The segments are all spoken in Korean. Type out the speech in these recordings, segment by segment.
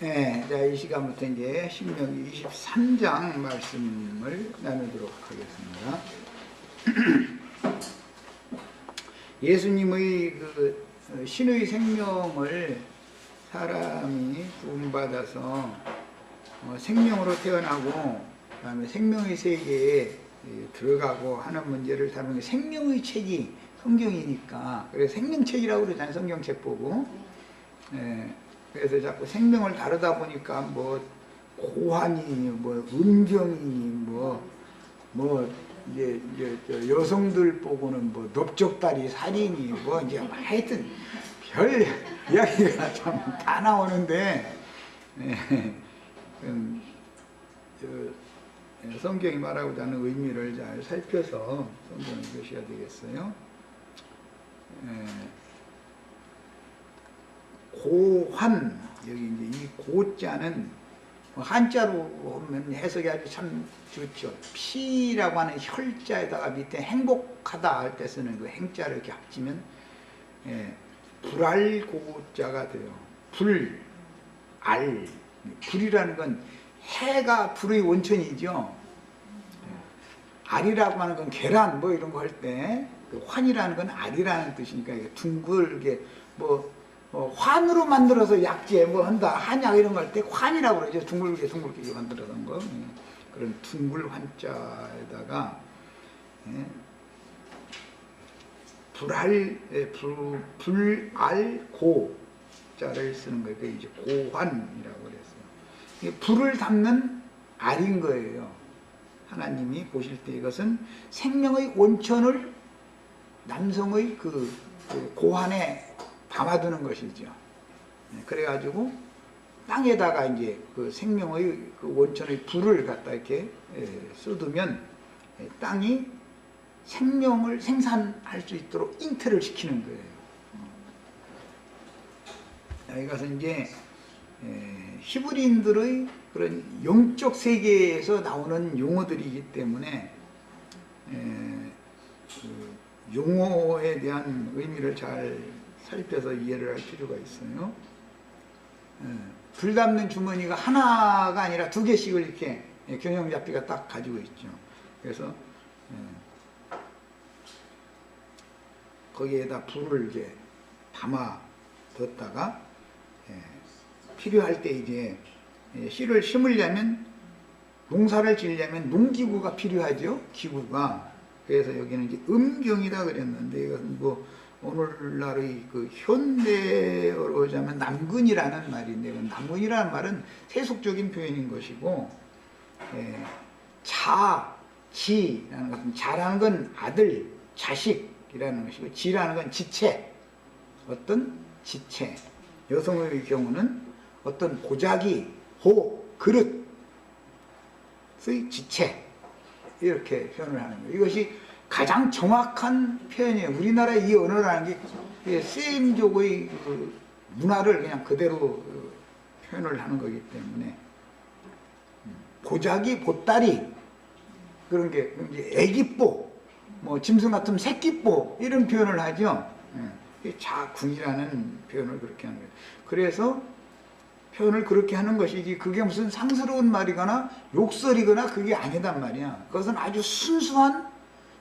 네, 자, 이 시간부터 이제 신명기 23장 말씀을 나누도록 하겠습니다. 예수님의 그 신의 생명을 사람이 구원받아서 생명으로 태어나고 그다음에 생명의 세계에 들어가고 하는 문제를 다루는 게 생명의 책이 성경이니까, 그래서 생명책이라고 그러잖아요. 성경책 보고. 그래서 자꾸 생명을 다루다 보니까 뭐 고환이니 뭐 음경이니 이제 여성들 보고는 뭐 넓적다리 살인이 뭐 이제 하여튼 별 이야기가 참 다 나오는데, 성경이 말하고자 하는 의미를 잘 살펴서 성경을 보셔야 되겠어요. 고환, 여기 이제 이 고자는 한자로 보면 해석이 아주 참 좋죠. 피라고 하는 혈자에다가 밑에 행복하다 할 때 쓰는 그 행자를 이렇게 합치면 불알고자가 돼요. 불알, 불이라는 건 해가 불의 원천이죠. 알이라고 하는 건 계란 뭐 이런 거 할 때, 그 환이라는 건 알이라는 뜻이니까 이게 둥글게 환으로 만들어서 약재 뭐 한다, 한약 이런 거 할 때 환이라고 그러죠. 둥글게 만들어서 한 거. 그런 둥글 환자에다가 불알고자를 쓰는 거예요. 그게 이제 고환이라고 그랬어요. 불을 담는 알인 거예요. 하나님이 보실 때 이것은 생명의 원천을 남성의 그 고환에 담아두는 것이죠. 그래가지고 땅에다가 이제 그 생명의 그 원천의 불을 갖다 이렇게 쏟으면 땅이 생명을 생산할 수 있도록 잉태를 시키는 거예요. 이것은 이제 히브리인들의 그런 영적 세계에서 나오는 용어들이기 때문에 그 용어에 대한 의미를 잘 살펴서 이해를 할 필요가 있어요. 불 담는 주머니가 하나가 아니라 두 개씩을 이렇게 균형 잡기가 딱 가지고 있죠. 그래서 거기에다 불을 이제 담아 뒀다가 필요할 때 이제 씨를 심으려면, 농사를 지으려면 농기구가 필요하죠. 기구가. 그래서 여기는 이제 음경이다 그랬는데, 이것은 뭐 오늘날의 그 현대어로 하자면 남근이라는 말인데, 남근이라는 말은 세속적인 표현인 것이고, 지라는 것은, 자라는 건 아들, 자식이라는 것이고, 지라는 건 지체, 어떤 지체. 여성의 경우는 어떤 보자기, 그릇의 지체, 이렇게 표현을 하는 거예요. 이것이 가장 정확한 표현이에요. 우리나라의 이 언어라는 게 세임족의 그 문화를 그냥 그대로 표현을 하는 거기 때문에, 보자기, 보따리, 그런 게 애기뽀, 뭐 짐승 같으면 새끼뽀, 이런 표현을 하죠. 자궁이라는 표현을 그렇게 하는 거예요. 그래서 표현을 그렇게 하는 것이지, 그게 무슨 상스러운 말이거나 욕설이거나 그게 아니단 말이야. 그것은 아주 순수한,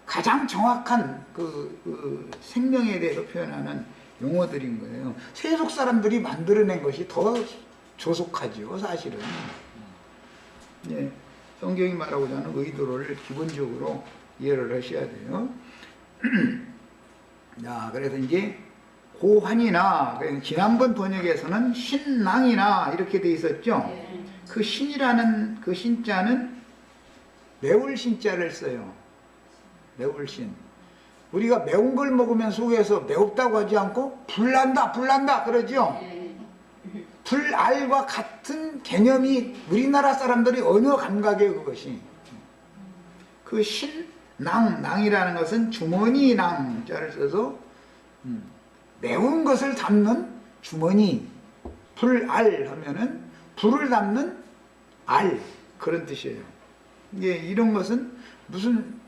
가장 정확한 그 생명에 대해서 표현하는 용어들인 거예요. 세속 사람들이 만들어낸 것이 더 조속하죠, 사실은. 성경이 말하고자 하는 의도를 기본적으로 이해를 하셔야 돼요. 자, 그래서 이제 고환이나, 지난번 번역에서는 신낭이나 이렇게 돼 있었죠. 그 신이라는 그 신자는 매울 신자를 써요. 매울 신. 우리가 매운 걸 먹으면 속에서 매웠다고 하지 않고 불난다 그러죠. 불알과 같은 개념이 우리나라 사람들이 언어 감각이에요. 그것이. 그 낭이라는 것은 주머니 낭자를 써서 매운 것을 담는 주머니, 불알 하면은 불을 담는 알, 그런 뜻이에요. 이런 것은 무슨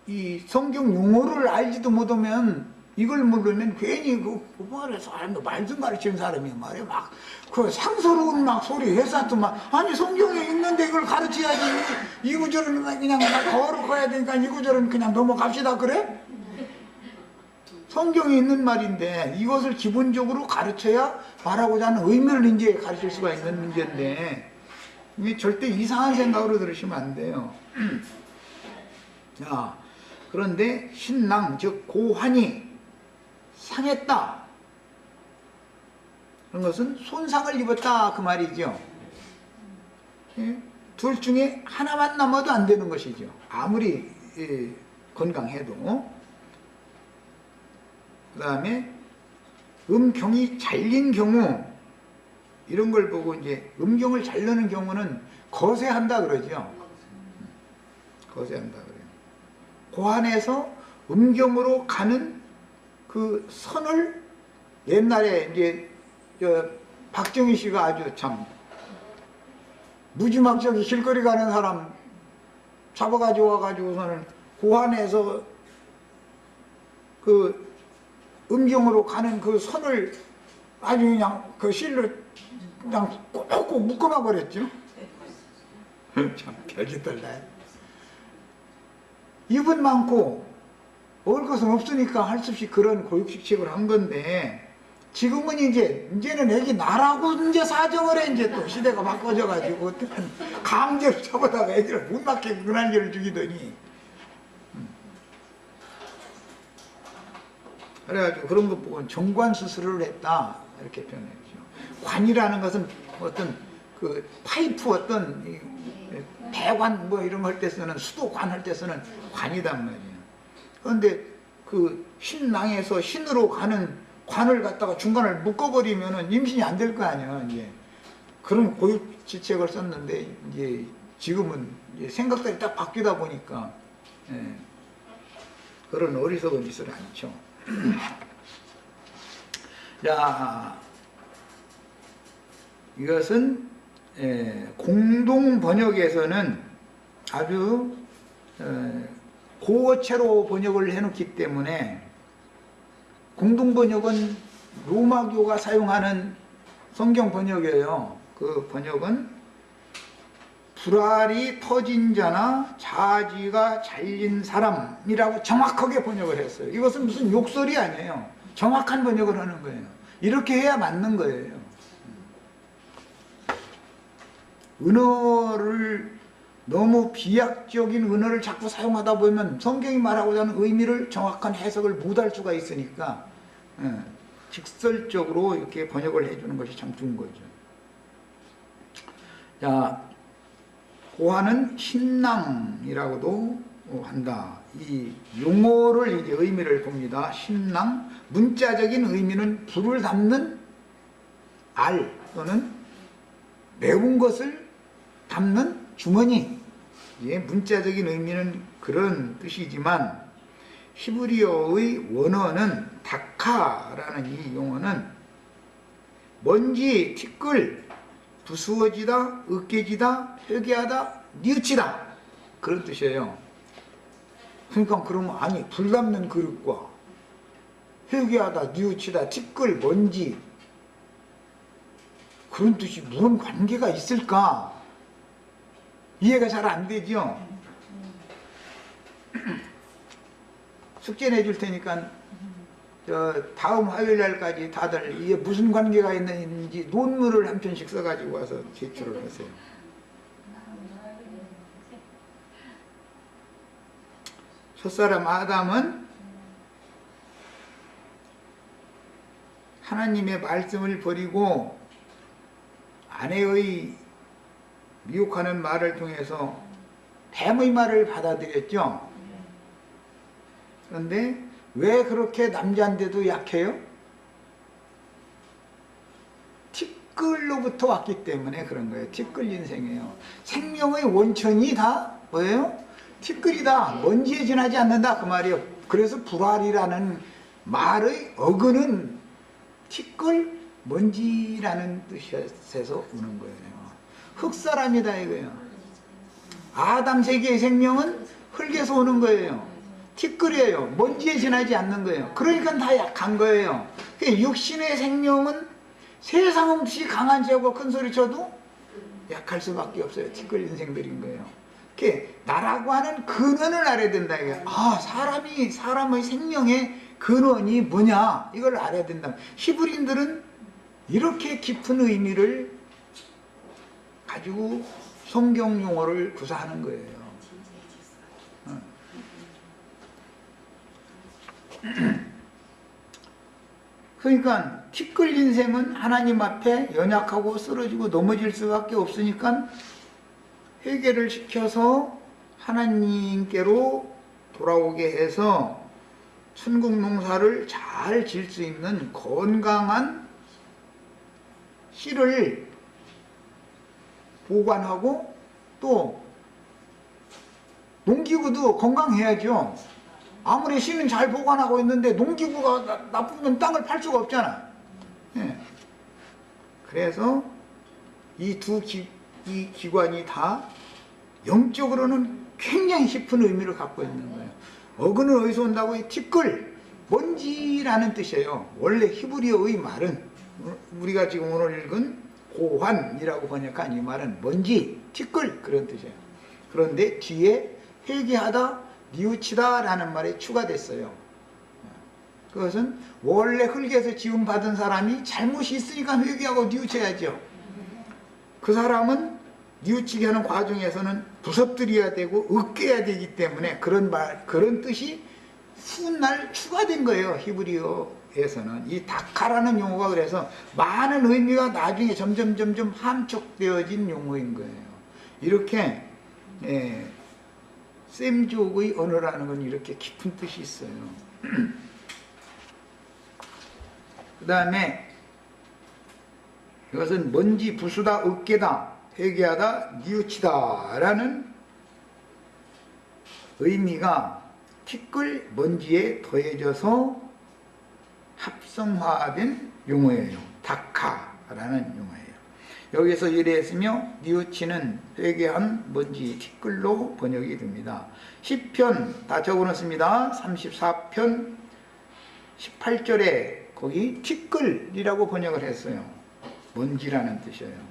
이 성경 용어를 알지도 못하면 이걸 모르면 괜히 그 말에 사람도 말 좀 가르치는 사람이 말이야 막 그 상서로운 막 소리 회사도만 아니 성경에 있는데 이걸 가르쳐야지 이구절은 그냥 거룩해야 되니까 이구절은 그냥 넘어갑시다 그래? 성경에 있는 말인데 이것을 기본적으로 가르쳐야 말하고자 하는 의미를 이제 가르칠 수가 있는 문제인데 이게 절대 이상한 생각으로 들으시면 안 돼요. 자, 그런데 신랑 즉 고환이 상했다. 그런 것은 손상을 입었다 그 말이죠. 둘 중에 하나만 남아도 안 되는 것이죠. 아무리 건강해도. 그 다음에 음경이 잘린 경우 이런 걸 보고 이제 음경을 잘르는 경우는 거세한다 그러죠. 거세한다 그래요. 고안에서 음경으로 가는 그 선을 옛날에 이제 박정희 씨가 아주 참 무지막지하게 길거리 가는 사람 잡아가지고 와가지고서는 고안에서 그 음경으로 가는 그 선을 아주 그냥 그 실로 그냥 꼭꼭 묶어놔 버렸죠. 참 별짓들다. 입은 많고 먹을 것은 없으니까 할 수 없이 그런 고육식책을 한 건데 지금은 이제는 애기 나라고 이제 사정을 해 이제 또 시대가 바꿔져 가지고 강제로 잡아다가 애기를 못 낳게 그날개를 죽이더니 그래가지고 그런 것 보고 정관 수술을 했다 이렇게 표현했죠. 관이라는 것은 어떤 그 파이프 어떤 배관 뭐 이런 거 할 때 쓰는 수도관 할 때 쓰는 관이단 말이에요. 그런데 그 신랑에서 신으로 가는 관을 갖다가 중간을 묶어버리면은 임신이 안 될 거 아니야. 이제 그런 고육지책을 썼는데 이제 지금은 이제 생각들이 딱 바뀌다 보니까 그런 어리석은 짓을 않죠. 자, 이것은 공동 번역에서는 아주 고어체로 번역을 해놓기 때문에 공동 번역은 로마교가 사용하는 성경 번역이에요. 그 번역은 불알이 터진 자나 자지가 잘린 사람이라고 정확하게 번역을 했어요. 이것은 무슨 욕설이 아니에요. 정확한 번역을 하는 거예요. 이렇게 해야 맞는 거예요. 은어를 너무 비약적인 은어를 자꾸 사용하다 보면 성경이 말하고자 하는 의미를 정확한 해석을 못할 수가 있으니까 직설적으로 이렇게 번역을 해주는 것이 참 좋은 거죠. 자, 고하는 신랑이라고도 한다. 이 용어를 이제 의미를 봅니다. 신랑, 문자적인 의미는 불을 담는 알 또는 매운 것을 담는 주머니. 예, 문자적인 의미는 그런 뜻이지만 히브리어의 원어는 다카라는 이 용어는 먼지, 티끌, 부수어지다, 으깨지다, 회개하다, 뉘우치다 그런 뜻이에요. 그러니까 그러면 아니 불 담는 그릇과 회개하다, 뉘우치다, 티끌, 먼지 그런 뜻이 무슨 관계가 있을까? 이해가 잘 안 되죠? 숙제 내줄 테니까 다음 화요일 날까지 다들 이게 무슨 관계가 있는지 논문을 한 편씩 써가지고 와서 제출을 하세요. 첫사람 아담은 하나님의 말씀을 버리고 아내의 미혹하는 말을 통해서 뱀의 말을 받아들였죠. 그런데 왜 그렇게 남자인데도 약해요? 티끌로부터 왔기 때문에 그런 거예요. 티끌 인생이에요. 생명의 원천이 다 뭐예요? 티끌이다. 먼지에 지나지 않는다 그 말이에요. 그래서 불알이라는 말의 어근은 티끌, 먼지라는 뜻에서 오는 거예요. 흙사람이다 이거예요. 아담 세계의 생명은 흙에서 오는 거예요. 티끌이에요. 먼지에 지나지 않는 거예요. 그러니까 다 약한 거예요. 육신의 생명은 세상 없이 강한 지하고 큰 소리 쳐도 약할 수밖에 없어요. 티끌 인생들인 거예요. 나라고 하는 근원을 알아야 된다. 사람의 생명의 근원이 뭐냐, 이걸 알아야 된다. 히브리인들은 이렇게 깊은 의미를 가지고 성경 용어를 구사하는 거예요. 그러니까 티끌 인생은 하나님 앞에 연약하고 쓰러지고 넘어질 수밖에 없으니까 회개를 시켜서 하나님께로 돌아오게 해서 천국 농사를 잘 질 수 있는 건강한 씨를 보관하고, 또 농기구도 건강해야죠. 아무리 씨는 잘 보관하고 있는데 농기구가 나쁘면 땅을 팔 수가 없잖아. 예. 그래서 이 두 기관이 다 영적으로는 굉장히 깊은 의미를 갖고 있는 거예요. 어근은 어디서 온다고? 티끌, 먼지라는 뜻이에요. 원래 히브리어의 말은, 우리가 지금 오늘 읽은 고환이라고 번역한 이 말은 먼지, 티끌, 그런 뜻이에요. 그런데 뒤에 회개하다, 뉘우치다 라는 말이 추가됐어요. 그것은 원래 흙에서 지음받은 사람이 잘못이 있으니까 회개하고 뉘우쳐야죠. 그 사람은 뉘우치게 하는 과정에서는 부서뜨려야 되고 으깨야 되기 때문에 그런 뜻이 훗날 추가된 거예요. 히브리어에서는 이 다카라는 용어가 그래서 많은 의미가 나중에 점점 함축되어진 용어인 거예요. 이렇게 셈족의 언어라는 건 이렇게 깊은 뜻이 있어요. 그 다음에 이것은 먼지, 부수다, 으깨다, 회개하다, 뉘우치다 라는 의미가 티끌, 먼지에 더해져서 합성화된 용어예요. 다카라는 용어예요. 여기서 이래했으며 뉘우치는 회개한 먼지, 티끌로 번역이 됩니다. 시편 다 적어놓습니다. 34편 18절에 거기 티끌이라고 번역을 했어요. 먼지라는 뜻이에요.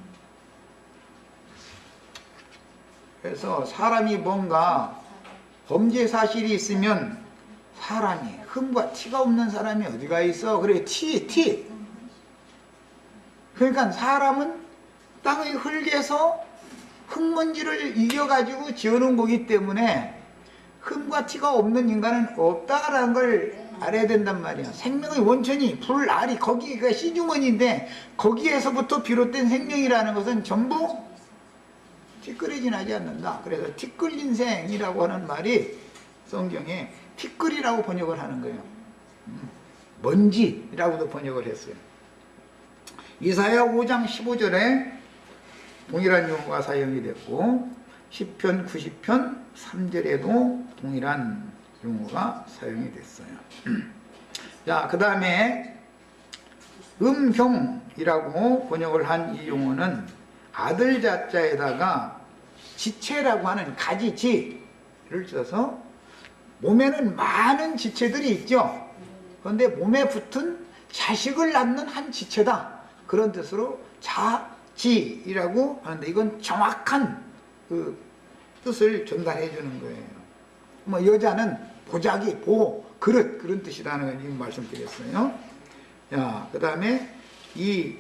그래서 사람이 뭔가 범죄 사실이 있으면 사람이 흠과 티가 없는 사람이 어디가 있어? 그래, 티. 그러니까 사람은 땅의 흙에서 흙먼지를 이겨가지고 지어놓은 거기 때문에 흠과 티가 없는 인간은 없다라는 걸 알아야 된단 말이야. 생명의 원천이 불, 알이, 거기가 씨주머니인데 거기에서부터 비롯된 생명이라는 것은 전부 티끌에 지나지 않는다. 그래서 티끌 인생이라고 하는 말이 성경에 티끌이라고 번역을 하는 거예요. 먼지라고도 번역을 했어요. 이사야 5장 15절에 동일한 용어가 사용이 됐고, 시편 90편 3절에도 동일한 용어가 사용이 됐어요. 자, 그 다음에 음경이라고 번역을 한 이 용어는 아들 자자에다가 지체라고 하는 가지지를 써서 몸에는 많은 지체들이 있죠. 그런데 몸에 붙은 자식을 낳는 한 지체다. 그런 뜻으로 자지라고 하는데 이건 정확한 그 뜻을 전달해 주는 거예요. 뭐 여자는 보자기, 보, 그릇, 그런 뜻이라는 걸 지금 말씀드렸어요. 자, 그 다음에 이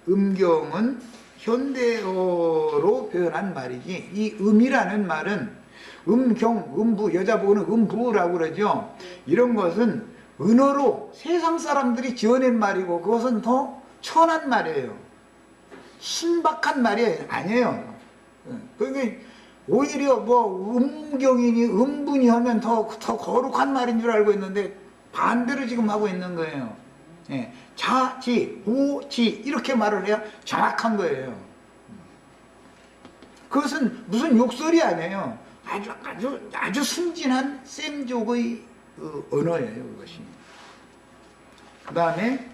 음경은 현대어로 표현한 말이지, 이 음이라는 말은 음경, 음부, 여자 보고는 음부라고 그러죠. 이런 것은 은어로 세상 사람들이 지어낸 말이고 그것은 더 천한 말이에요. 신박한 말이 아니에요. 그러니까 오히려 뭐 음경이니 음분이 하면 더 거룩한 말인 줄 알고 있는데 반대로 지금 하고 있는 거예요. 예. 자지, 오지 이렇게 말을 해야 정확한 거예요. 그것은 무슨 욕설이 아니에요. 아주 순진한 셈족의 언어예요, 그것이. 그 다음에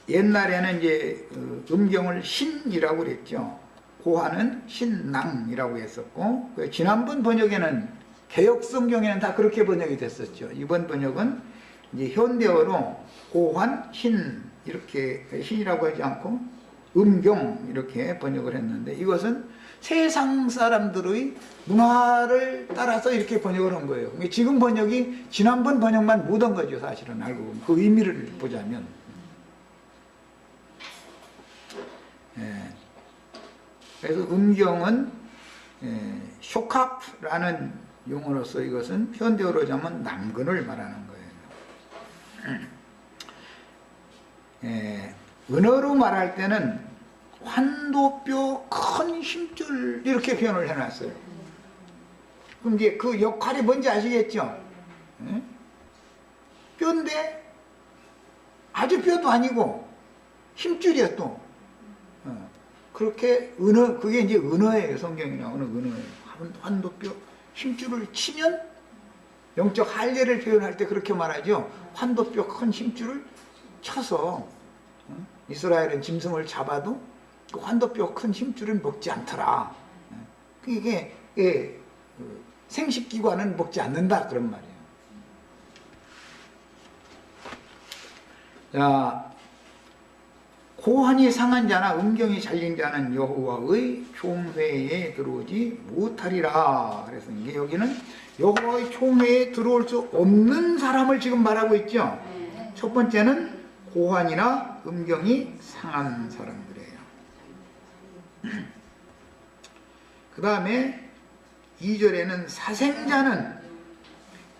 옛날에는 이제 음경을 신이라고 그랬죠. 고한은 신낭이라고 했었고, 지난번 번역에는 개역 성경에는 다 그렇게 번역이 됐었죠. 이번 번역은 이제 현대어로 고한, 신 이렇게 신이라고 하지 않고 음경 이렇게 번역을 했는데, 이것은 세상 사람들의 문화를 따라서 이렇게 번역을 한 거예요. 지금 번역이 지난번 번역만 못 한 거죠, 사실은. 알고 보면 그 의미를 보자면. 그래서 음경은 쇼캅라는 용어로서 이것은 현대어로 자면 남근을 말하는 거예요. 은어로 말할 때는 환도뼈 큰 힘줄 이렇게 표현을 해놨어요. 그럼 이제 그 역할이 뭔지 아시겠죠? 뼈인데 아주 뼈도 아니고 힘줄이야 또. 그렇게 은어, 그게 이제 은어예요. 성경에 나오는 은어예요. 환도뼈 힘줄을 치면 영적 할례를 표현할 때 그렇게 말하죠. 환도뼈 큰 힘줄을 쳐서 이스라엘은 짐승을 잡아도 그 환도뼈 큰 힘줄은 먹지 않더라. 이게 생식기관은 먹지 않는다 그런 말이에요. 자, 고한이 상한 자나 음경이 잘린 자는 여호와의 총회에 들어오지 못하리라. 그래서 이게 여기는 여호와의 총회에 들어올 수 없는 사람을 지금 말하고 있죠. 첫 번째는 고한이나 음경이 상한 사람들이에요. 그 다음에 2절에는 사생자는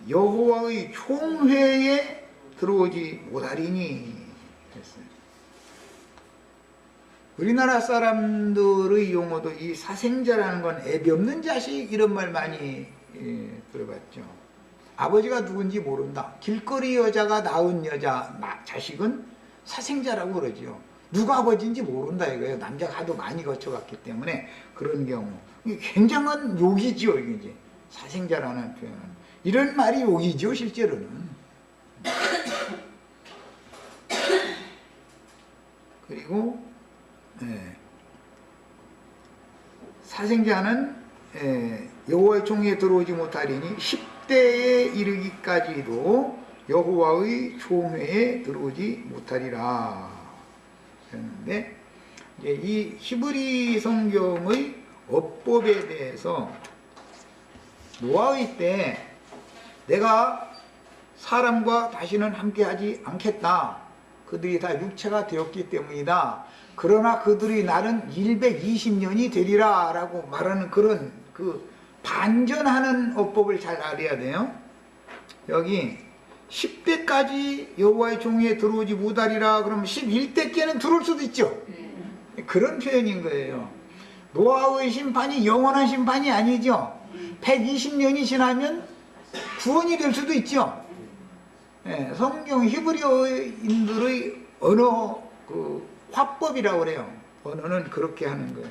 여호와의 총회에 들어오지 못하리니 했어요. 우리나라 사람들의 용어도 이 사생자라는 건 애비 없는 자식 이런 말 많이 들어봤죠. 아버지가 누군지 모른다. 길거리 여자가 낳은 자식은 사생자라고 그러죠. 누가 아버지인지 모른다 이거예요. 남자가 하도 많이 거쳐갔기 때문에 그런 경우. 이게 굉장한 욕이죠. 이게 사생자라는 표현은. 이런 말이 욕이죠, 실제로는. 그리고 사생자는 여호와의 총회에 들어오지 못하리니 10대에 이르기까지도 여호와의 총회에 들어오지 못하리라 했는데, 이 히브리 성경의 어법에 대해서 노아의 때 내가 사람과 다시는 함께하지 않겠다. 그들이 다 육체가 되었기 때문이다. 그러나 그들이 날은 120년이 되리라 라고 말하는 그런 그 반전하는 어법을 잘 알아야 돼요. 여기 10대까지 여호와의 종회에 들어오지 못하리라 그러면 11대께는 들어올 수도 있죠. 그런 표현인 거예요. 노아의 심판이 영원한 심판이 아니죠. 120년이 지나면 구원이 될 수도 있죠. 성경 히브리어인들의 언어 화법이라고 그래요. 언어는 그렇게 하는 거예요.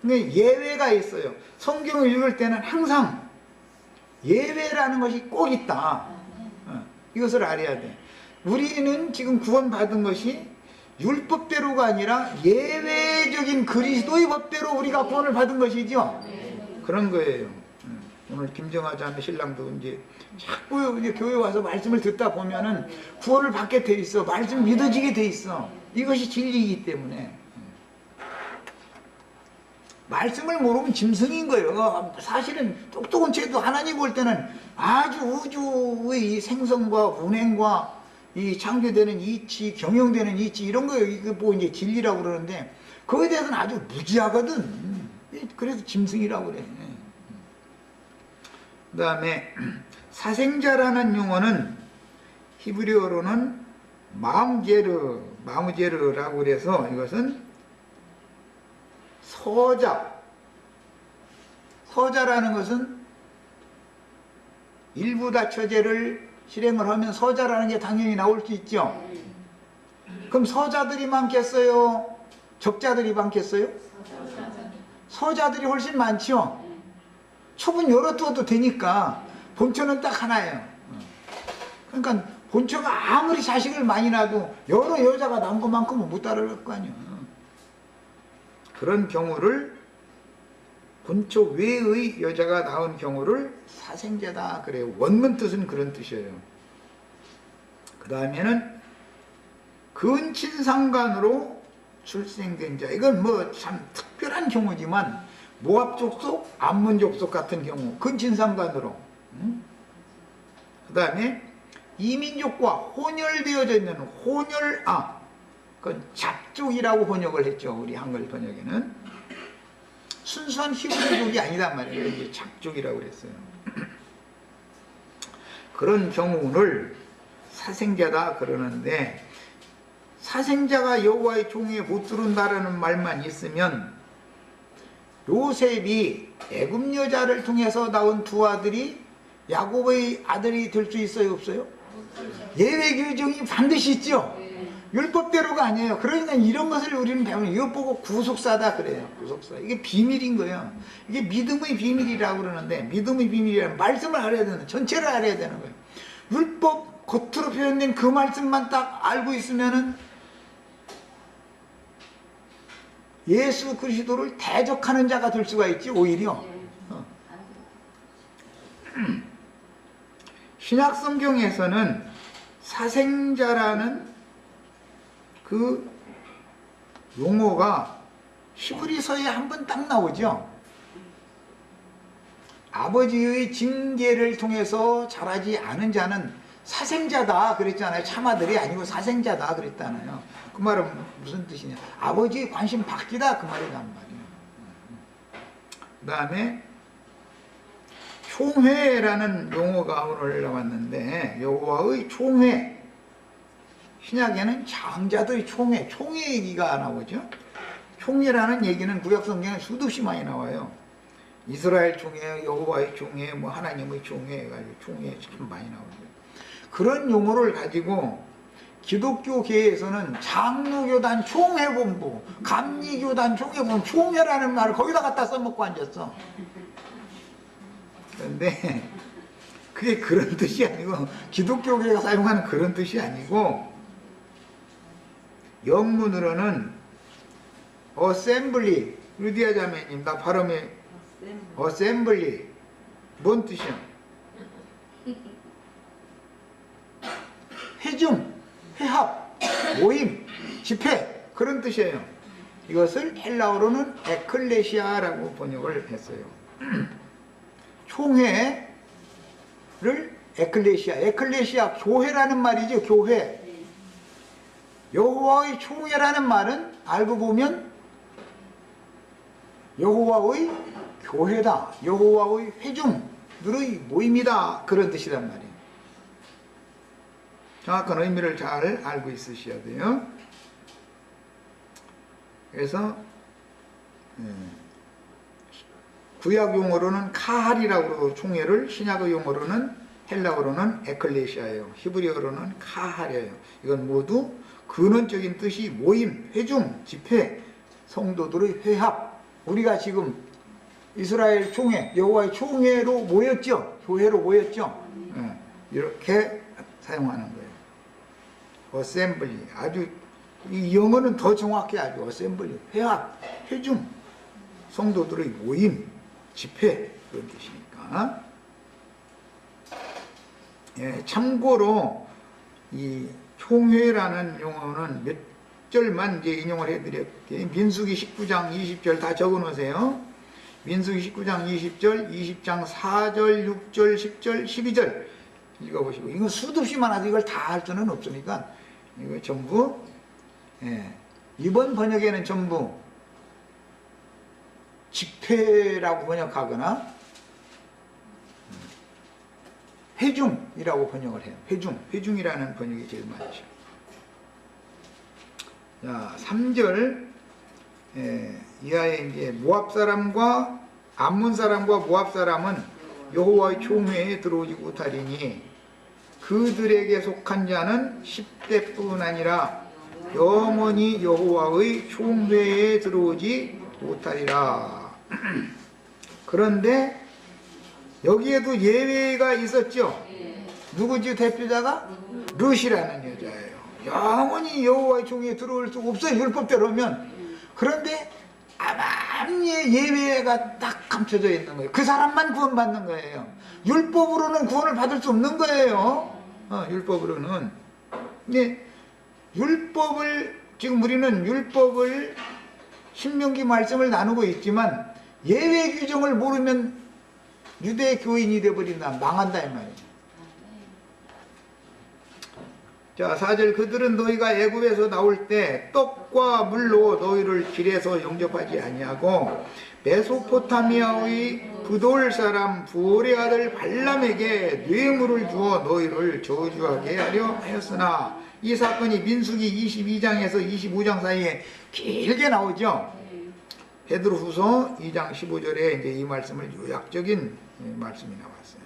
근데 예외가 있어요. 성경을 읽을 때는 항상 예외라는 것이 꼭 있다. 이것을 알아야 돼. 우리는 지금 구원받은 것이 율법대로가 아니라 예외적인 그리스도의 법대로 우리가 구원을 받은 것이죠. 그런 거예요. 오늘 김정하 자매 신랑도 이제 자꾸 이제 교회 와서 말씀을 듣다 보면은 구원을 받게 돼 있어. 말씀 믿어지게 돼 있어. 이것이 진리이기 때문에. 말씀을 모르면 짐승인 거예요. 사실은 똑똑한 죄도 하나님 볼 때는 아주 우주의 이 생성과 운행과 이 창조되는 이치, 경영되는 이치 이런 거 이거 뭐 이제 진리라고 그러는데 그거에 대해서는 아주 무지하거든. 그래서 짐승이라고 그래. 그 다음에 사생자라는 용어는 히브리어로는 마무제르라고 그래서 이것은 서자라는 것은 일부 다처제를 실행을 하면 서자라는 게 당연히 나올 수 있죠. 그럼 서자들이 많겠어요? 적자들이 많겠어요? 서자들이 훨씬 많죠. 첩은 여러 두어도 되니까 본처는 딱 하나예요. 그러니까 본처가 아무리 자식을 많이 낳아도 여러 여자가 낳은 것만큼은 못 따라갈 거 아니에요. 그런 경우를 본초 외의 여자가 낳은 경우를 사생자다 그래요. 원문 뜻은 그런 뜻이에요. 그 다음에는 근친상간으로 출생된 자. 이건 뭐 참 특별한 경우지만 모압 족속, 암몬 족속 같은 경우 근친상간으로. 그 다음에 이민족과 혼혈되어져 있는 그건 잡족이라고 번역을 했죠. 우리 한글 번역에는. 순수한 히브리족이 아니단 말이에요. 이게 잡족이라고 그랬어요. 그런 경우를 사생자다 그러는데, 사생자가 여호와의 종에 못 들어온다라는 말만 있으면 요셉이 애굽 여자를 통해서 낳은 두 아들이 야곱의 아들이 될 수 있어요, 없어요? 예외 규정이 반드시 있죠. 율법대로가 아니에요. 그러니까 이런 것을 우리는 배우면 이것 보고 구속사다 그래요. 구속사. 이게 비밀인 거예요. 이게 믿음의 비밀이라고 그러는데, 믿음의 비밀이라는 말씀을 알아야 되는, 전체를 알아야 되는 거예요. 율법 겉으로 표현된 그 말씀만 딱 알고 있으면은 예수 그리스도를 대적하는 자가 될 수가 있지, 오히려. 신약 성경에서는 사생자라는 그 용어가 히브리서에 한 번 딱 나오죠. 아버지의 징계를 통해서 자라지 않은 자는 사생자다 그랬잖아요. 참아들이 아니고 사생자다 그랬잖아요. 그 말은 무슨 뜻이냐? 아버지의 관심 받기다 그 말이란 말이에요. 그 다음에 총회라는 용어가 오늘 나왔는데, 여호와의 총회. 신약에는 장자들의 총회, 총회 얘기가 나오죠. 총회라는 얘기는 구약성경에 수없이 많이 나와요. 이스라엘 총회, 여호와의 총회, 뭐 하나님의 총회 해가지고 총회 참 많이 나오죠. 그런 용어를 가지고 기독교계에서는 장로교단 총회본부, 감리교단 총회본부, 총회라는 말을 거기다 갖다 써먹고 앉았어. 그런데 그게 그런 뜻이 아니고, 기독교계가 사용하는 그런 뜻이 아니고, 영문으로는 어셈블리, 루디아 자매님 나 발음이 어셈블리 뭔 뜻이야? 회중, 회합, 모임, 집회 그런 뜻이에요. 이것을 헬라어로는 에클레시아라고 번역을 했어요. 총회를 에클레시아 교회라는 말이죠. 교회. 여호와의 총회라는 말은 알고 보면 여호와의 교회다, 여호와의 회중들의 모임이다 그런 뜻이란 말이에요. 정확한 의미를 잘 알고 있으셔야 돼요. 그래서 구약 용어로는 카할이라고 그러고 총회를, 신약의 용어로는 헬라어로는 에클레시아예요. 히브리어로는 카할이에요. 이건 모두 근원적인 뜻이 모임, 회중, 집회, 성도들의 회합. 우리가 지금 이스라엘 총회, 여호와의 총회로 모였죠. 교회로 모였죠. 이렇게 사용하는 거예요. 어셈블리. 아주 이 영어는 더 정확히 아주 어셈블리. 회합, 회중, 성도들의 모임, 집회 그런 뜻이니까. 참고로 이 총회라는 용어는 몇 절만 이제 인용을 해드릴게요. 민수기 19장 20절 다 적어 놓으세요. 민수기 19장 20절, 20장 4절, 6절, 10절, 12절 읽어보시고, 이건 수도 없이 많아서 이걸 다 할 수는 없으니까 이거 전부, 이번 번역에는 전부 집회라고 번역하거나 회중이라고 번역을 해요. 회중이라는 번역이 제일 많죠. 자, 3절 이하에 이제 모압 사람과 암몬 사람과 모압 사람은 여호와의 총회에 들어오지 못하리니 그들에게 속한 자는 10대뿐 아니라 영원히 여호와의 총회에 들어오지 못하리라. 그런데 여기에도 예외가 있었죠. 누구지 대표자가? 룻이라는 여자예요. 영원히 여호와의 총회에 들어올 수 없어요. 율법대로면. 그런데 아마 완전히 예외가 딱 감춰져 있는 거예요. 그 사람만 구원받는 거예요. 율법으로는 구원을 받을 수 없는 거예요. 율법으로는. 근데 율법을 지금 우리는 율법을 신명기 말씀을 나누고 있지만 예외 규정을 모르면 유대 교인이 되어버린다. 망한다 이 말이에요. 자, 4절 그들은 너희가 애굽에서 나올 때 떡과 물로 너희를 길에서 영접하지 아니하고 메소포타미아의 부돌 사람 부올의 아들 발람에게 뇌물을 주어 너희를 저주하게 하려 하였으나 이 사건이 민수기 22장에서 25장 사이에 길게 나오죠. 베드로후서 2장 15절에 이제 이 말씀을 요약적인 말씀이 나왔어요.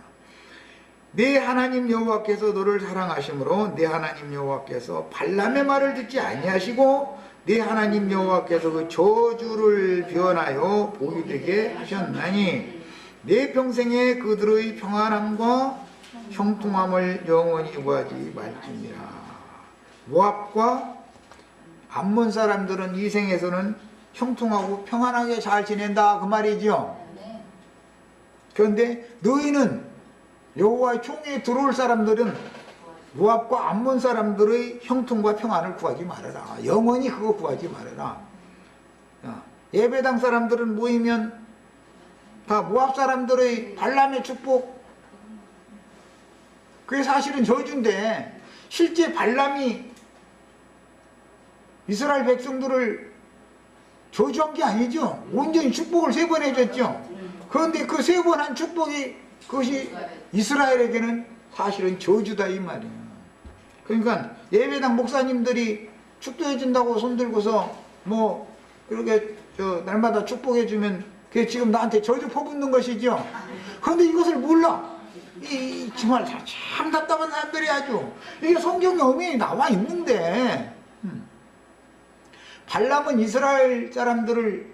내 하나님 여호와께서 너를 사랑하심으로 내 하나님 여호와께서 발람의 말을 듣지 아니하시고 내 하나님 여호와께서 그 저주를 변하여 보이되게 하셨나니 내 평생에 그들의 평안함과 형통함을 영원히 구하지 말지니라. 모압과 암몬 사람들은 이 생에서는 형통하고 평안하게 잘 지낸다 그 말이죠. 그런데 너희는 여호와의 총회에 들어올 사람들은 모압과 암몬 사람들의 형통과 평안을 구하지 말아라. 영원히 그거 구하지 말아라. 예배당 사람들은 모이면 다 모압 사람들의 발람의 축복, 그게 사실은 저주인데 실제 발람이 이스라엘 백성들을 저주한 게 아니죠. 온전히 축복을 3번 해줬죠. 그런데 그 3번 한 축복이 그것이 이스라엘에게는 사실은 저주다 이 말이에요. 그러니까 예배당 목사님들이 축도해준다고 손들고서 뭐 그렇게 날마다 축복해주면 그게 지금 나한테 저주 퍼붓는 것이죠. 그런데 이것을 몰라. 정말 참 답답한 사람들이 아주. 이게 성경에 엄연히 나와 있는데 발람은 이스라엘 사람들을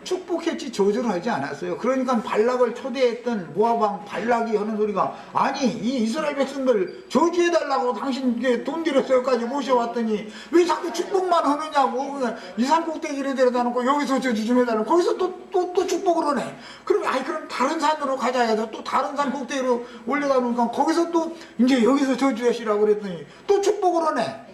축복했지 저주를 하지 않았어요. 그러니까 발락을 초대했던 모압왕 발락이 하는 소리가 아니 이 이스라엘 백성들 저주해달라고 당신 돈 들여서 여기까지 모셔왔더니 왜 자꾸 축복만 하느냐고. 이 산 꼭대기를 데려다 놓고 여기서 저주 좀 해달라고 거기서 또 축복을 하네. 그럼 다른 산으로 가자 해서 또 다른 산 꼭대기로 올려다 놓으니까 거기서 또 이제 여기서 저주하시라고 그랬더니 또 축복을 하네.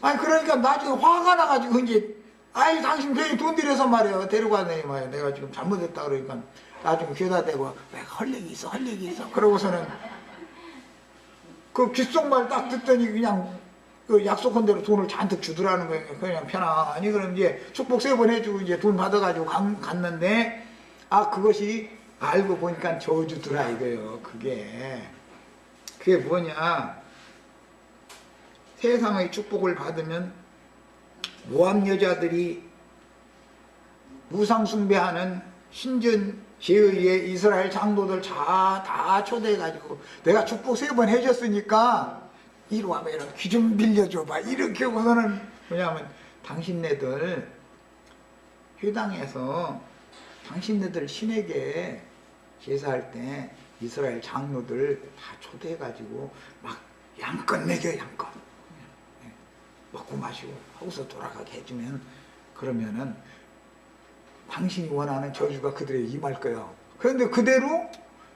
아니 그러니까 나중에 화가 나가지고 이제 아이 당신 괜히 돈 들여서 말이야 데려가네 말이야. 내가 지금 잘못했다 그러니까 나중에 귀에다 대고 내가 헐렉이 있어 그러고서는 그 귓속말 딱 듣더니 그냥 그 약속한 대로 돈을 잔뜩 주더라는 거예요. 그냥 편안하니. 그럼 이제 축복 3번 해주고 이제 돈 받아가지고 갔는데 그것이 알고 보니까 저주더라 이거예요. 그게 뭐냐, 세상의 축복을 받으면 모압 여자들이 우상 숭배하는 신전 제의에 이스라엘 장로들 다 초대해가지고 내가 축복 3번 해줬으니까 이리 와봐, 이런 귀 좀 빌려줘봐 이렇게 하고서는 뭐냐면 당신네들 회당에서 당신네들 신에게 제사할 때 이스라엘 장로들 다 초대해가지고 막 양껏 먹여 양껏 먹고 마시고 하고서 돌아가게 해주면 그러면은 당신이 원하는 저주가 그들에게 임할 거예요. 그런데 그대로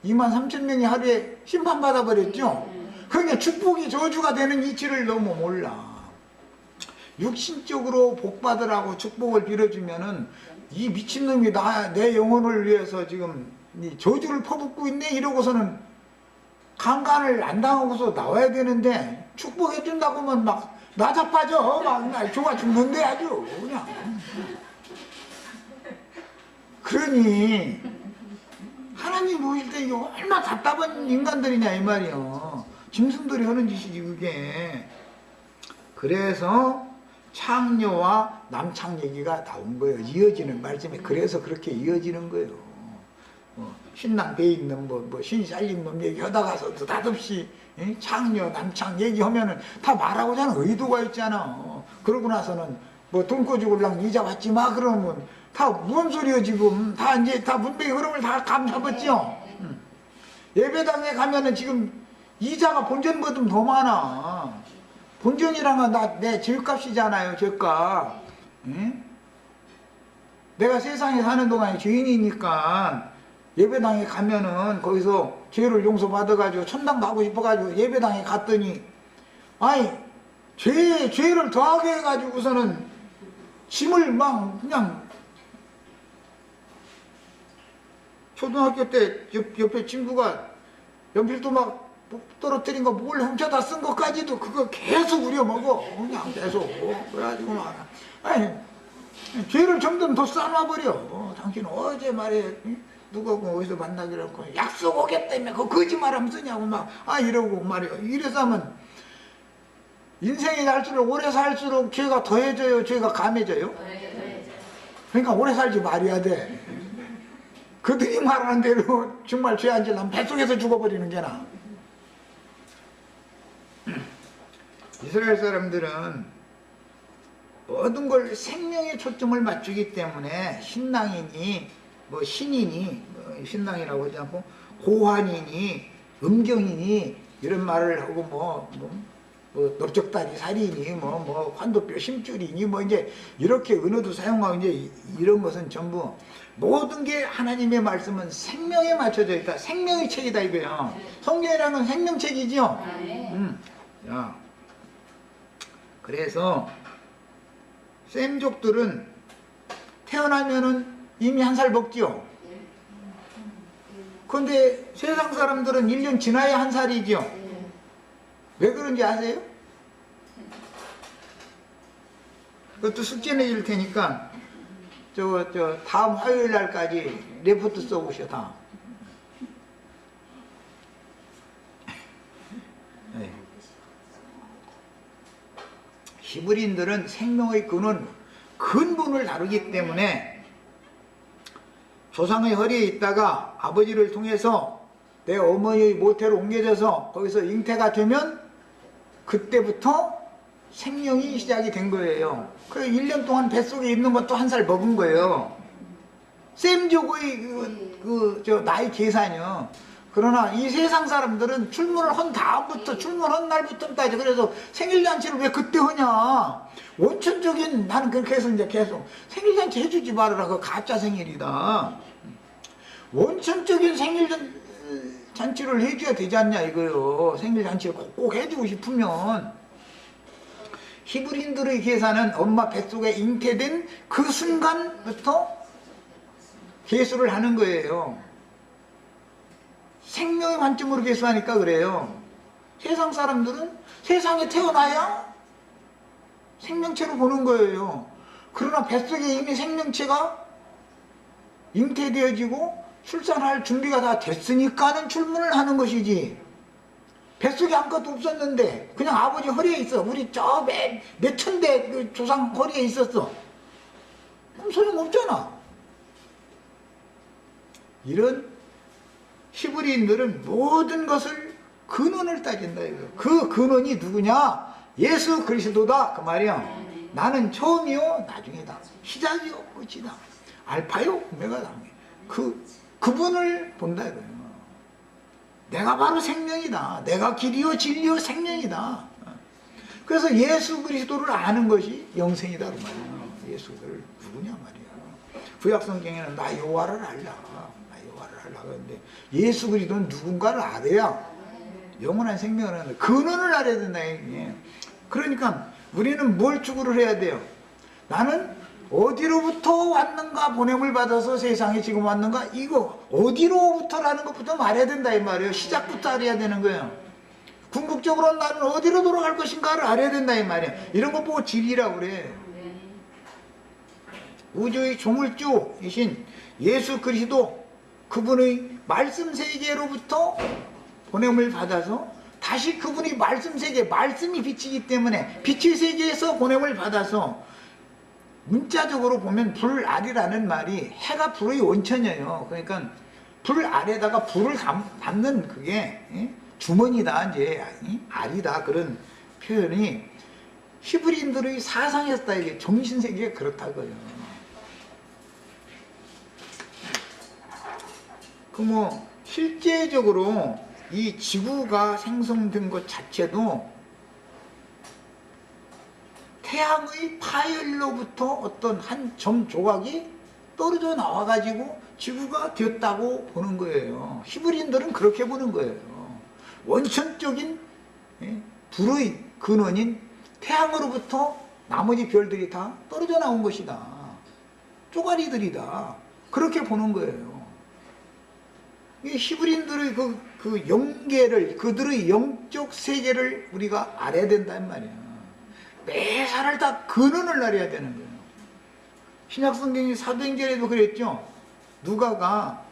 23,000명이 하루에 심판받아 버렸죠. 그러니까 축복이 저주가 되는 이치를 너무 몰라. 육신적으로 복받으라고 축복을 빌어주면은 이 미친놈이 내 영혼을 위해서 지금 이 저주를 퍼붓고 있네 이러고서는 강간을 안 당하고서 나와야 되는데 축복해준다고 하면 막 나자빠져 막 좋아 죽는데 아주 그냥. 그러니 하나님 보실 때 이거 얼마나 답답한 인간들이냐 이 말이요. 짐승들이 하는 짓이지 그게. 그래서 창녀와 남창 얘기가 나온 거예요. 이어지는 말씀에. 그래서 그렇게 이어지는 거예요. 신랑 배 있는 신 살린 놈 얘기하다가서 느닷없이 창녀 남창 얘기하면은 다 말하고자 하는 의도가 있잖아. 그러고 나서는 돈 꺼주고랑 이자 받지 마 그러면 다 무슨 소리야 지금. 다 이제 다 문맥의 흐름을 다 감잡았죠. 예배당에 가면은 지금 이자가 본전보다 더 많아. 본전이란 건 내 집값이잖아요. 집값. 내가 세상에 사는 동안에 죄인이니까 예배당에 가면은 거기서 죄를 용서받아가지고 천당 가고 싶어가지고 예배당에 갔더니 아니 죄를 더하게 해가지고서는 짐을 막 그냥 초등학교 때 옆에 친구가 연필도 막 떨어뜨린 거 뭘 훔쳐다 쓴 것까지도 그거 계속 우려먹어. 그냥 계속. 그래가지고 막 아니 죄를 점점 더 쌓아버려. 당신 어제 말에 누가 어디서 만나기로 했고 약속 오겠다며 그 거짓말하면 쓰냐고 막 이러고 말이야. 이래서 하면 인생이 갈수록 오래 살수록 죄가 더해져요, 죄가 감해져요? 그러니까 오래 살지 말아야 돼. 그들이 말하는 대로 정말 죄 안 지려면 뱃속에서 죽어버리는 게 나아. 이스라엘 사람들은 모든 걸 생명에 초점을 맞추기 때문에 신랑이니 뭐 신이니 신랑이라고 하지 않고 고환이니 음경이니 이런 말을 하고 뭐 넓적다리 살이니 뭐 환도뼈 심줄이니 뭐 이제 이렇게 언어도 사용하고 이제 이런 것은 전부 모든 게 하나님의 말씀은 생명에 맞춰져 있다. 생명의 책이다 이거요. 성경이라는 건 생명책이죠. 자, 그래서 셈족들은 태어나면은 이미 한 살 먹지요. 그런데 세상 사람들은 1년 지나야 한 살이죠. 왜 그런지 아세요? 그것도 숙제 내줄 테니까 저 다음 화요일 날까지 레포트 써보셔 다. 네. 히브리인들은 생명의 근본을 다루기 때문에 조상의 허리에 있다가 아버지를 통해서 내 어머니의 모태로 옮겨져서 거기서 잉태가 되면 그때부터 생명이 시작이 된 거예요. 그래서 1년 동안 뱃속에 있는 것도 한 살 먹은 거예요. 셈족의 나이 계산이요. 그러나 이 세상 사람들은 출문을 한 다음부터 출문한 날부터까지 그래서 생일잔치를 왜 그때 하냐. 원천적인 나는 그렇게 해서 이제 계속 생일잔치 해주지 말아라. 그 가짜 생일이다. 원천적인 생일잔치를 해줘야 되지 않냐 이거요. 생일잔치를 꼭 해주고 싶으면 히브리인들의 계산은 엄마 뱃속에 잉태된 그 순간부터 계수를 하는 거예요. 생명의 관점으로 계수하니까 그래요. 세상 사람들은 세상에 태어나야 생명체로 보는 거예요. 그러나 뱃속에 이미 생명체가 잉태되어지고 출산할 준비가 다 됐으니까는 출문을 하는 것이지. 뱃속에 아무것도 없었는데 그냥 아버지 허리에 있어. 우리 저 몇 천대 그 조상 허리에 있었어. 그럼 소용없잖아. 이런 히브리인들은 모든 것을 근원을 따진다 이거. 그 근원이 누구냐? 예수 그리스도다 그 말이야. 나는 처음이요 나중이다. 시작이요 끝이다. 알파요 오메가다. 그분을 본다 이거예요. 내가 바로 생명이다. 내가 길이요 진리요 생명이다. 그래서 예수 그리스도를 아는 것이 영생이다 그 말이야. 예수를 누구냐 말이야. 구약성경에는 나 여호와를 알라. 그런데 예수 그리스도는 누군가를 알아야 영원한 생명을 하는데 근원을 알아야 된다. 그러니까 우리는 뭘 추구를 해야 돼요? 나는 어디로부터 왔는가, 보냄을 받아서 세상에 지금 왔는가, 이거 어디로부터라는 것부터 말해야 된다 이 말이에요. 시작부터 알아야 되는 거예요. 궁극적으로 나는 어디로 돌아갈 것인가를 알아야 된다 이 말이에요. 이런 거 보고 진리라고 그래. 우주의 조물주이신 예수 그리스도, 그분의 말씀 세계로부터 보냄을 받아서 다시 그분이 말씀 세계, 말씀이 빛이기 때문에 빛의 세계에서 보냄을 받아서, 문자적으로 보면 불 아래라는 말이 해가 불의 원천이에요. 그러니까 불 아래다가 불을 담는 그게 주머니다, 이제 알이다, 그런 표현이 히브리인들의 사상에서 이게 정신 세계가 그렇다고요. 그 뭐 실제적으로 이 지구가 생성된 것 자체도 태양의 파열로부터 어떤 한 점 조각이 떨어져 나와가지고 지구가 되었다고 보는 거예요. 히브리인들은 그렇게 보는 거예요. 원천적인 불의 근원인 태양으로부터 나머지 별들이 다 떨어져 나온 것이다. 쪼가리들이다. 그렇게 보는 거예요. 이 히브리인들의 그 영계를, 그들의 영적 세계를 우리가 알아야 된단 말이야. 매사를 다 근원을 알아야 되는 거예요. 신약성경이 사도행전에도 그랬죠. 누가가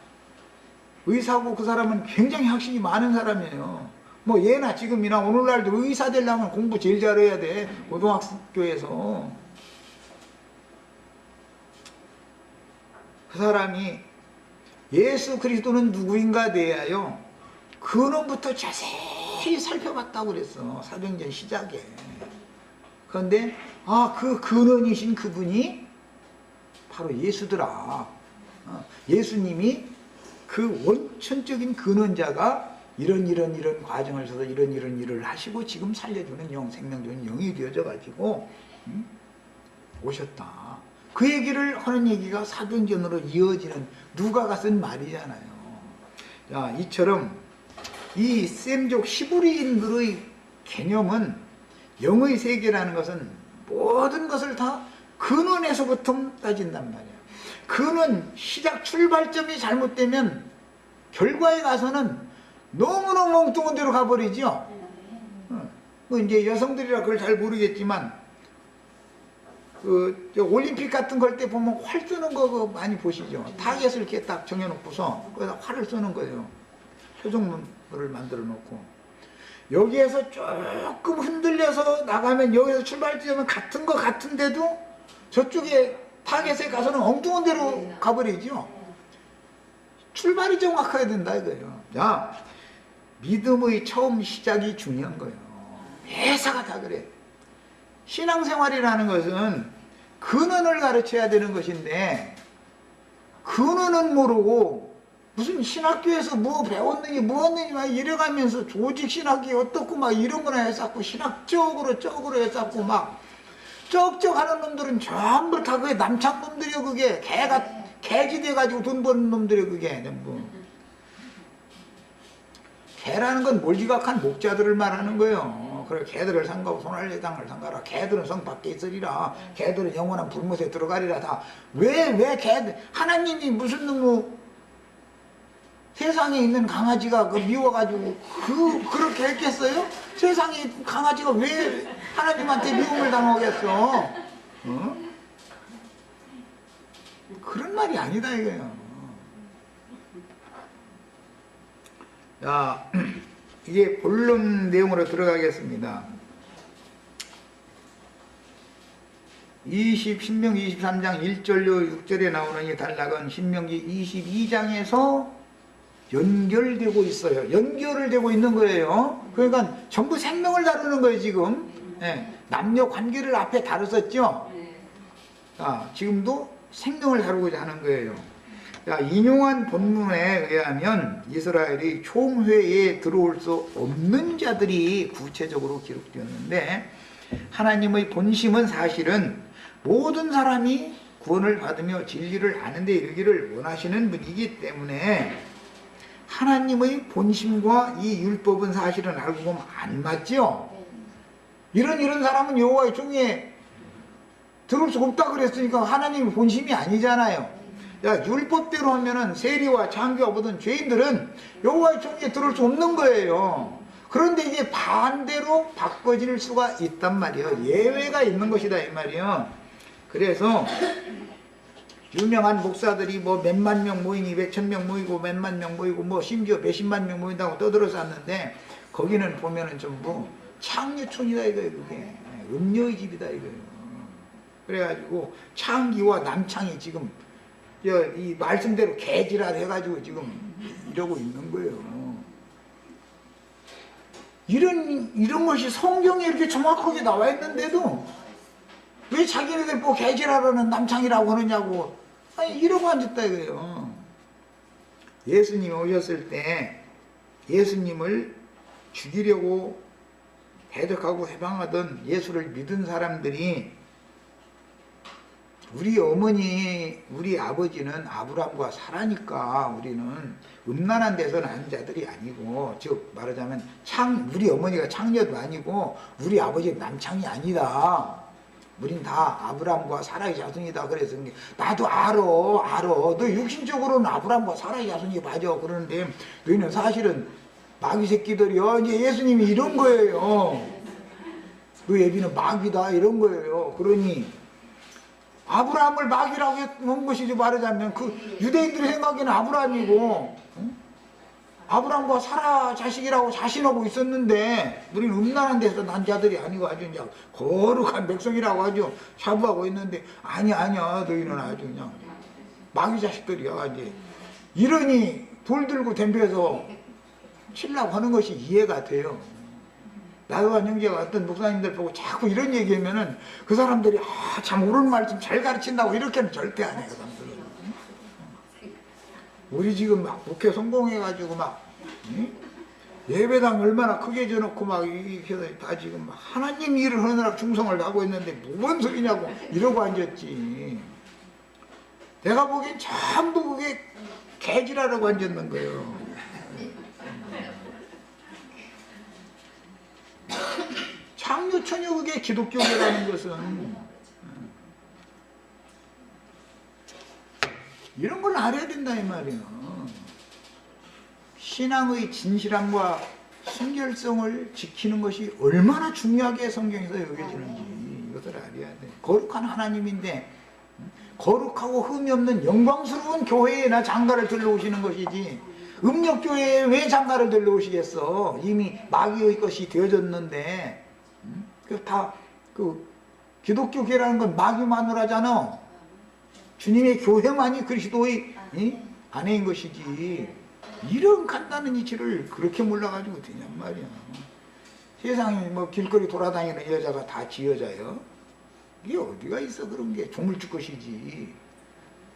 의사고 그 사람은 굉장히 학식이 많은 사람이에요. 뭐 예나 지금이나 오늘날도 의사 되려면 공부 제일 잘해야 돼. 고등학교에서. 그 사람이 예수 그리스도는 누구인가 대하여 근원부터 자세히 살펴봤다고 그랬어. 사도행전 시작에. 그런데 그 근원이신 그분이 바로 예수더라. 예수님이 그 원천적인 근원자가 이런 과정을 써서 이런 일을 하시고 지금 살려주는 영, 생명주는 영이 되어져 가지고 오셨다. 그 얘기를 하는 얘기가 사도행전으로 이어지는 누가가 쓴 말이잖아요. 자, 이처럼 이 셈족 히브리인들의 개념은 영의 세계라는 것은 모든 것을 다 근원에서부터 따진단 말이에요. 근원, 시작 출발점이 잘못되면 결과에 가서는 너무너무 엉뚱한 데로 가버리죠. 뭐 이제 여성들이라 그걸 잘 모르겠지만 올림픽 같은 걸 때 보면 활 쏘는 거 그거 많이 보시죠. 타겟을 이렇게 딱 정해놓고서 거기다 활을 쏘는 거예요. 표정물을 만들어 놓고 여기에서 조금 흔들려서 나가면 여기서 출발지점은 같은 거 같은데도 저쪽에 타겟에 가서는 엉뚱한 데로 가버리죠. 출발이 정확해야 된다 이거예요. 자, 믿음의 처음 시작이 중요한 거예요. 회사가 다 그래. 신앙생활이라는 것은 근원을 가르쳐야 되는 것인데 근원은 모르고 무슨 신학교에서 뭐 배웠느니 막 이래가면서 조직 신학이 어떻고 막 이런 거나 해서 신학적으로 쪽으로 해서 막 쩍쩍 하는 놈들은 전부 다 그게 남창 놈들이요. 그게 개지 돼가지고 돈 버는 놈들이요. 그게 전부. 개라는 건 몰지각한 목자들을 말하는 거예요. 그래, 개들을 상가고 손할례당을 상가라. 개들은 성 밖에 있으리라. 개들은 영원한 불못에 들어가리라. 다. 왜 개들, 하나님이 무슨 세상에 있는 강아지가 미워가지고 그렇게 했겠어요? 세상에 강아지가 왜 하나님한테 미움을 당하겠어? 그런 말이 아니다 이거예요. 자, 이제 본론 내용으로 들어가겠습니다. 신명기 23장 1절로 6절에 나오는 이 단락은 신명기 22장에서 연결되고 있어요. 연결을 되고 있는 거예요. 그러니까 전부 생명을 다루는 거예요, 지금. 남녀 관계를 앞에 다뤘었죠. 자, 지금도 생명을 다루고자 하는 거예요. 자, 인용한 본문에 의하면 이스라엘이 총회에 들어올 수 없는 자들이 구체적으로 기록되었는데 하나님의 본심은 사실은 모든 사람이 구원을 받으며 진리를 아는 데 이르기를 원하시는 분이기 때문에 하나님의 본심과 이 율법은 사실은 알고 보면 안 맞죠? 이런 사람은 여호와의 총회에 들어올 수 없다 그랬으니까 하나님의 본심이 아니잖아요. 야, 율법대로 하면은 세리와 장교와 모든 죄인들은 여호와의 총회에 들어올 수 없는 거예요. 그런데 이게 반대로 바꿔질 수가 있단 말이에요. 예외가 있는 것이다 이 말이에요. 그래서 유명한 목사들이 뭐 몇만 명 모이니 몇천 명 모이고 몇만 명 모이고 뭐 심지어 몇십만 명 모인다고 떠들어쌌는데 거기는 보면은 전부 창녀촌이다 이거예요. 그게 음녀의 집이다 이거예요. 그래가지고 창기와 남창이 지금 이 말씀대로 개지랄 해가지고 지금 이러고 있는 거예요. 이런 것이 성경에 이렇게 정확하게 나와 있는데도 왜 자기네들 뭐 개지랄하는 남창이라고 하느냐고 이러고 앉았다 이거예요. 예수님이 오셨을 때 예수님을 죽이려고 대적하고 해방하던 예수를 믿은 사람들이 우리 어머니, 우리 아버지는 아브람과 사라니까 우리는 음란한 데서 난 자들이 아니고, 즉 말하자면 우리 어머니가 창녀도 아니고 우리 아버지 남창이 아니다. 우린 다 아브람과 사라의 자손이다. 그래서 나도 알아. 너 육신적으로는 아브람과 사라의 자손이 맞아. 그러는데 너희는 사실은 마귀 새끼들이요. 이제 예수님이 이런 거예요. 너 애비는 마귀다 이런 거예요. 그러니 아브라함을 마귀라고 한 것이지, 말하자면 그 유대인들의 생각에는 아브라함이고, 응? 아브라함과 사라 자식이라고 자신하고 있었는데 우리는 음란한 데서 난 자들이 아니고 아주 그냥 거룩한 백성이라고 아주 자부하고 있는데, 아니야 너희는 아주 그냥 마귀 자식들이야. 이제 이러니 돌 들고 덤벼서 치려고 하는 것이 이해가 돼요. 나도한 형제가 어떤 목사님들 보고 자꾸 이런 얘기하면은 그 사람들이 참 옳은 말씀 잘 가르친다고 이렇게는 절대 안 해요. 그 사람들은. 우리 지금 막 목회 성공해가지고 막 예배당 얼마나 크게 줘놓고 막 이렇게 해서 다 지금 막 하나님 일을 하느라 충성을 다하고 있는데 뭔 소리냐고 이러고 앉았지. 내가 보기엔 전부 그게 개지라라고 앉았는 거예요. 창녀 처녀 그게 기독교라는 것은 이런 걸 알아야 된다 이 말이에요. 신앙의 진실함과 순결성을 지키는 것이 얼마나 중요하게 성경에서 여겨지는지 이것을 알아야 돼. 거룩한 하나님인데 거룩하고 흠이 없는 영광스러운 교회에나 장가를 들러오시는 것이지, 음력교회에 왜 장가를 들러오시겠어? 이미 마귀의 것이 되어졌는데. 그 기독교 교회라는 건 마귀 마누라잖아. 주님의 교회만이 그리스도의 아내인 것이지. 이런 간단한 이치를 그렇게 몰라가지고 되냔 말이야. 세상에 뭐 길거리 돌아다니는 여자가 다 지 여자예요? 이게 어디가 있어? 그런 게 조물주 것이지.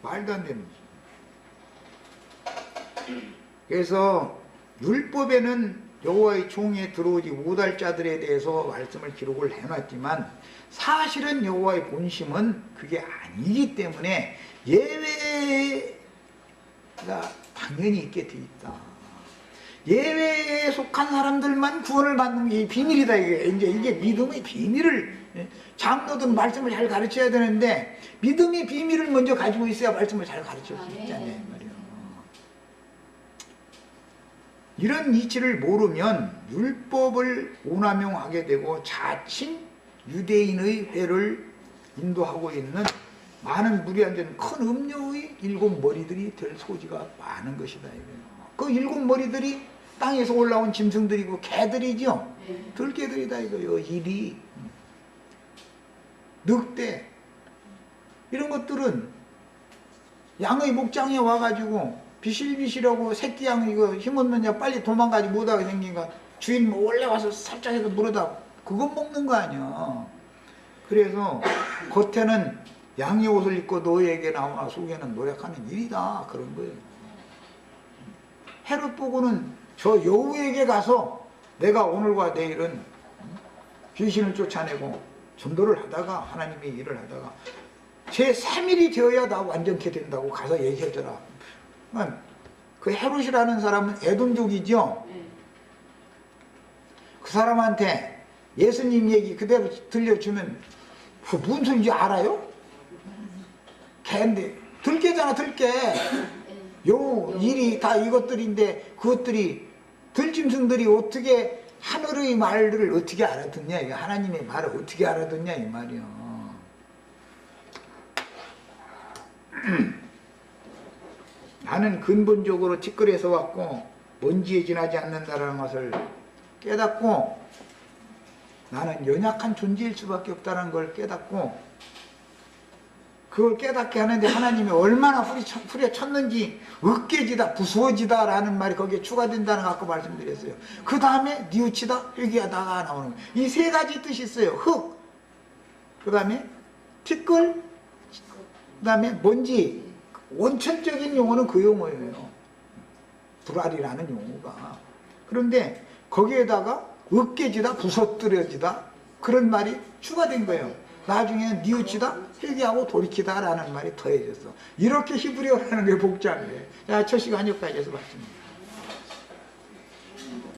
말도 안 되는 거지. 그래서 율법에는 여호와의 총에 들어오지 못할 자들에 대해서 말씀을 기록을 해놨지만, 사실은 여호와의 본심은 그게 아니기 때문에 예외가 당연히 있게 돼 있다. 예외에 속한 사람들만 구원을 받는 게 비밀이다. 이게 믿음의 비밀을, 장로든 말씀을 잘 가르쳐야 되는데 믿음의 비밀을 먼저 가지고 있어야 말씀을 잘 가르칠 수 있잖아요. 이런 이치를 모르면 율법을 오남용하게 되고 자칭 유대인의 회를 인도하고 있는 많은 무리 앉은 큰 음녀의 일곱 머리들이 될 소지가 많은 것이다. 그 일곱 머리들이 땅에서 올라온 짐승들이고 개들이죠. 들개들이다 이거요. 이리, 늑대 이런 것들은 양의 목장에 와가지고 비실비실하고 새끼 양 이거 힘없는 양 빨리 도망가지 못하게 생긴가, 주인 몰래 와서 살짝 해서 물어다 그것 먹는 거 아니야. 그래서 겉에는 양의 옷을 입고 너에게 나오나 속에는 노력하는 일이다 그런 거예요. 헤롯 보고는 저 여우에게 가서 내가 오늘과 내일은 귀신을 쫓아내고 전도를 하다가 하나님의 일을 하다가 제 3일이 되어야 나 완전케 된다고 가서 얘기해줘라. 그 헤롯이라는 사람은 에돔족이죠. 그 사람한테 예수님 얘기 그대로 들려주면 그 무슨 소리인지 알아요? 개인데 들깨잖아. 들깨. 요 일이 다 이것들인데 그것들이 들짐승들이 어떻게 하늘의 말을 어떻게 알아듣냐, 이게 하나님의 말을 어떻게 알아듣냐 이 말이요. 나는 근본적으로 티끌에서 왔고 먼지에 지나지 않는다는 것을 깨닫고, 나는 연약한 존재일 수밖에 없다는 걸 깨닫고, 그걸 깨닫게 하는데 하나님이 얼마나 후려쳤는지, 으깨지다 부수어지다 라는 말이 거기에 추가된다는 거 아까 말씀드렸어요. 그 다음에 뉘우치다 회개하다가 나오는 거예요. 이 세 가지 뜻이 있어요. 흙, 그 다음에 티끌, 그 다음에 먼지. 원천적인 용어는 그 용어예요. 불알이라는 용어가. 그런데 거기에다가 으깨지다 부서뜨려지다 그런 말이 추가된 거예요. 나중에 뉘우치다 회개하고 돌이키다라는 말이 더해졌어. 이렇게 히브리어라는 게 복잡해. 자, 첫 시간 여기까지 해서 봤습니다.